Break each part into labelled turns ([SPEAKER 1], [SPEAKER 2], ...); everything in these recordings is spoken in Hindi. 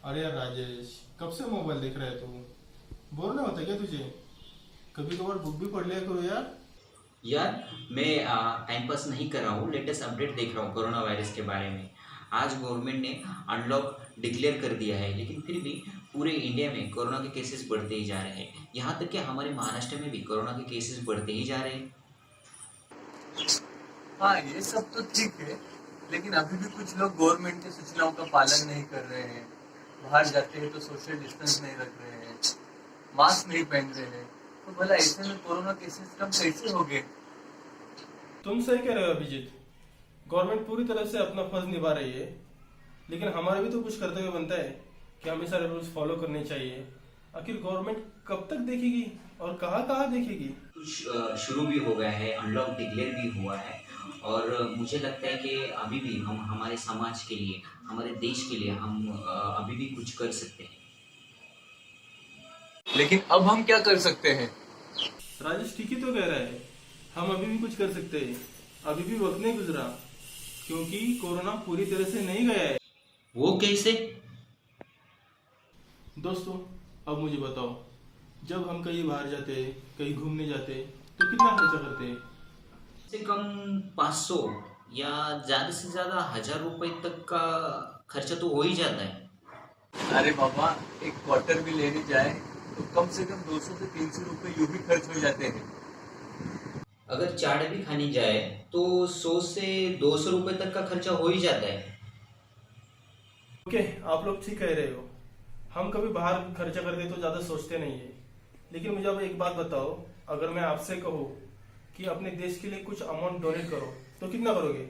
[SPEAKER 1] अरे यार राजेश, कब से मोबाइल देख रहा है तू? बोर नहीं होता क्या तुझे? कभी कभार बुक भी पढ़ लिया करो यार।
[SPEAKER 2] यार, मैं टाइम पास नहीं कर रहा हूँ। लेटेस्ट अपडेट देख रहा हूँ कोरोना वायरस के बारे में। आज गवर्नमेंट ने अनलॉक डिक्लेयर कर दिया है, लेकिन फिर भी पूरे इंडिया में कोरोना के केसेस बढ़ते ही जा रहे हैं। यहाँ तक कि हमारे महाराष्ट्र में भी कोरोना के केसेस बढ़ते ही जा रहे हैं।
[SPEAKER 3] हाँ, ये सब तो ठीक है। लेकिन अभी भी कुछ लोग गवर्नमेंट की सूचनाओं का पालन नहीं कर रहे हैं। बाहर जाते हैं तो सोशल डिस्टेंस नहीं रख रहे हैं, मास्क नहीं पहन रहे हैं। तो भला ऐसे में कोरोना केसेस कम कैसे हो गए?
[SPEAKER 1] तुम सही कह रहे हो अभिजीत। गवर्नमेंट पूरी तरह से अपना फर्ज निभा रही है, लेकिन हमारा भी तो कुछ कर्तव्य बनता है कि हमें सारे रूल्स फॉलो करने चाहिए। आखिर गवर्नमेंट कब तक देखेगी और कहाँ कहाँ देखेगी?
[SPEAKER 2] कुछ शुरू भी हो गया है, अनलॉक डिक्लेयर भी हुआ है। और मुझे लगता है कि अभी भी हम हमारे समाज के लिए, हमारे देश के लिए हम अभी भी कुछ कर सकते हैं।
[SPEAKER 3] लेकिन अब हम क्या कर सकते हैं?
[SPEAKER 1] राजेश ठीक ही तो कह रहा है। हम अभी भी कुछ कर सकते हैं। अभी भी वक्त नहीं गुजरा, क्योंकि कोरोना पूरी तरह से नहीं गया है।
[SPEAKER 2] वो कैसे?
[SPEAKER 1] दोस्तों, अब मुझे बताओ, जब हम कहीं बाहर जाते, कहीं घूमने जाते, तो कितना खर्चा करते हैं?
[SPEAKER 2] से कम 500 या ज़्यादा से ज़्यादा 1000 रुपये तक का खर्चा तो हो ही जाता है।
[SPEAKER 3] अरे बाबा, एक क्वार्टर भी लेने जाए तो कम से कम 200 से 300 रुपए यूं भी खर्च हो जाते हैं।
[SPEAKER 2] अगर चाट भी खानी जाए तो 100 से 200 रुपये तक का खर्चा हो ही जाता है।
[SPEAKER 1] ओके, आप लोग ठीक कह रहे हो। हम कभी बाहर खर्चा करते तो ज्यादा सोचते नहीं है। लेकिन मुझे अब एक बात बताओ, अगर मैं आपसे कहूँ कि अपने देश के लिए कुछ अमाउंट डोनेट करो, तो कितना करोगे?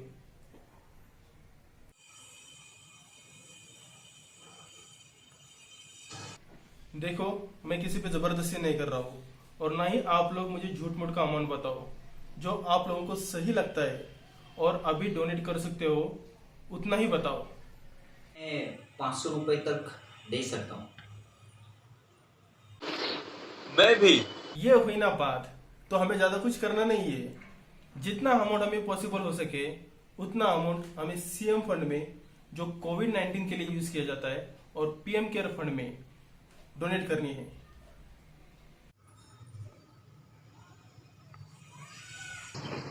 [SPEAKER 1] देखो, मैं किसी पे जबरदस्ती नहीं कर रहा हूँ, और ना ही आप लोग मुझे झूठ मूठ का अमाउंट बताओ। जो आप लोगों को सही लगता है और अभी डोनेट कर सकते हो, उतना ही बताओ।
[SPEAKER 2] मैं 500 रुपये तक दे सकता हूँ।
[SPEAKER 3] मैं भी।
[SPEAKER 1] ये हुई ना बात। तो हमें ज्यादा कुछ करना नहीं है। जितना अमाउंट हमें पॉसिबल हो सके, उतना अमाउंट हमें सीएम फंड में, जो कोविड-19 के लिए यूज किया जाता है, और पीएम केयर फंड में डोनेट करनी है।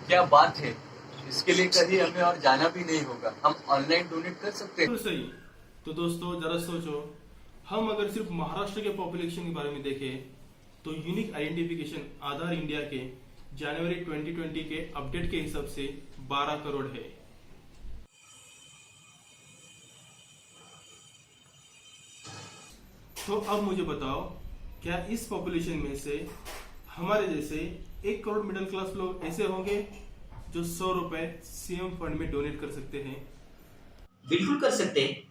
[SPEAKER 3] क्या बात है! इसके लिए कहीं हमें और जाना भी नहीं होगा, हम ऑनलाइन डोनेट कर सकते हैं।
[SPEAKER 1] बिल्कुल सही। तो दोस्तों, जरा सोचो, हम अगर सिर्फ महाराष्ट्र के पॉपुलेशन के बारे में देखें, तो यूनिक आइडेंटिफिकेशन आधार इंडिया के जनवरी 2020 के अपडेट के हिसाब से 12 करोड़ है। तो अब मुझे बताओ, क्या इस पॉपुलेशन में से हमारे जैसे 1 करोड़ मिडिल क्लास लोग ऐसे होंगे जो 100 रुपए सीएम फंड में डोनेट कर सकते हैं?
[SPEAKER 2] बिल्कुल कर सकते हैं।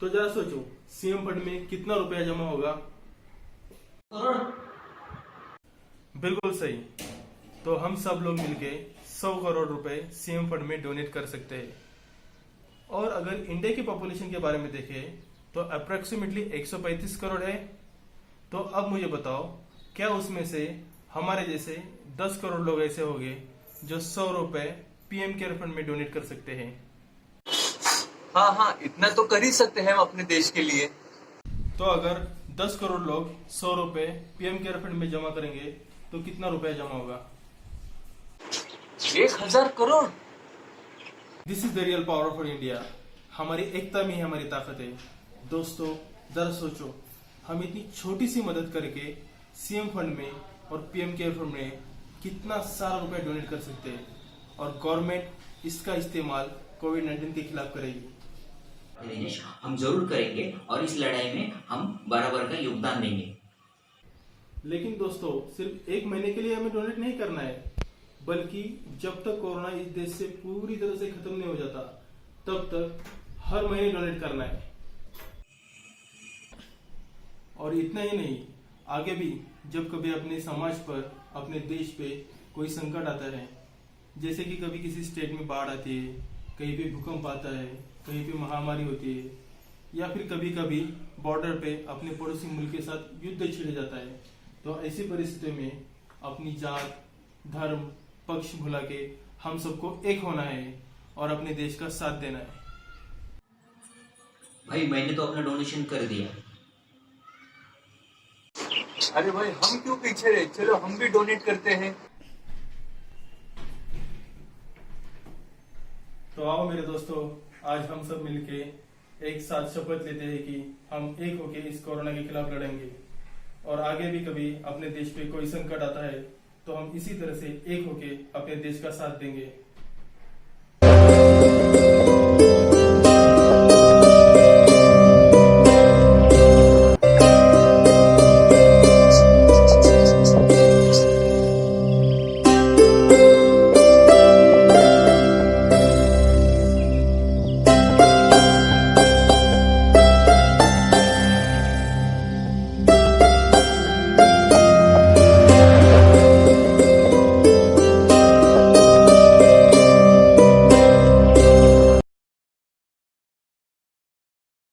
[SPEAKER 1] तो जरा सोचो, सीएम फंड में कितना रुपया जमा होगा?
[SPEAKER 2] करोड़।
[SPEAKER 1] बिल्कुल सही। तो हम सब लोग मिलके 100 करोड़ रुपए सीएम फंड में डोनेट कर सकते हैं। और अगर इंडिया की पॉपुलेशन के बारे में देखें, तो अप्रोक्सीमेटली 135 करोड़ है। तो अब मुझे बताओ, क्या उसमें से हमारे जैसे 10 करोड़ लोग ऐसे होंगे जो 100 रुपए पीएम केयर फंड में डोनेट कर सकते हैं?
[SPEAKER 3] हाँ हाँ, इतना तो कर ही सकते हैं हम अपने देश के लिए।
[SPEAKER 1] तो अगर 10 करोड़ लोग 100 रुपए पीएम केयर फंड में जमा करेंगे, तो कितना रुपया जमा होगा?
[SPEAKER 3] 1000 crore!
[SPEAKER 1] This is the real power of India. हमारी एकता में ही हमारी ताकत है। दोस्तों, जरा सोचो, हम इतनी छोटी सी मदद करके सीएम फंड में और पीएम केयर फंड में कितना सारा रुपया डोनेट कर सकते हैं, और गवर्नमेंट इसका इस्तेमाल कोविड-19 के खिलाफ करेगी।
[SPEAKER 2] दिनेश, हम जरूर करेंगे और इस लड़ाई में हम बराबर का योगदान देंगे।
[SPEAKER 1] लेकिन दोस्तों, सिर्फ 1 महीने के लिए हमें डोनेट नहीं करना है, बल्कि जब तक कोरोना इस देश से पूरी तरह से खत्म नहीं हो जाता, तब तक हर महीने डोनेट करना है। और इतना ही नहीं, आगे भी जब कभी अपने समाज पर, अपने देश पे कोई संकट आता है, जैसे कि कभी किसी स्टेट में बाढ़ आती है, कहीं पे भूकंप आता है, कहीं पे महामारी होती है, या फिर कभी कभी बॉर्डर पे अपने पड़ोसी मुल्क के साथ युद्ध छिड़ जाता है, तो ऐसी परिस्थिति में अपनी जात, धर्म, पक्ष भुला के हम सबको एक होना है और अपने देश का साथ देना है।
[SPEAKER 2] भाई मैंने तो अपना डोनेशन कर दिया।
[SPEAKER 3] अरे भाई हम क्यों पीछे रहे, चलो हम भी डोनेट करते हैं।
[SPEAKER 1] तो आओ मेरे दोस्तों, आज हम सब मिलके एक साथ शपथ लेते हैं कि हम एक होके इस कोरोना के खिलाफ लड़ेंगे, और आगे भी कभी अपने देश पे कोई संकट आता है तो हम इसी तरह से एक होके अपने देश का साथ देंगे।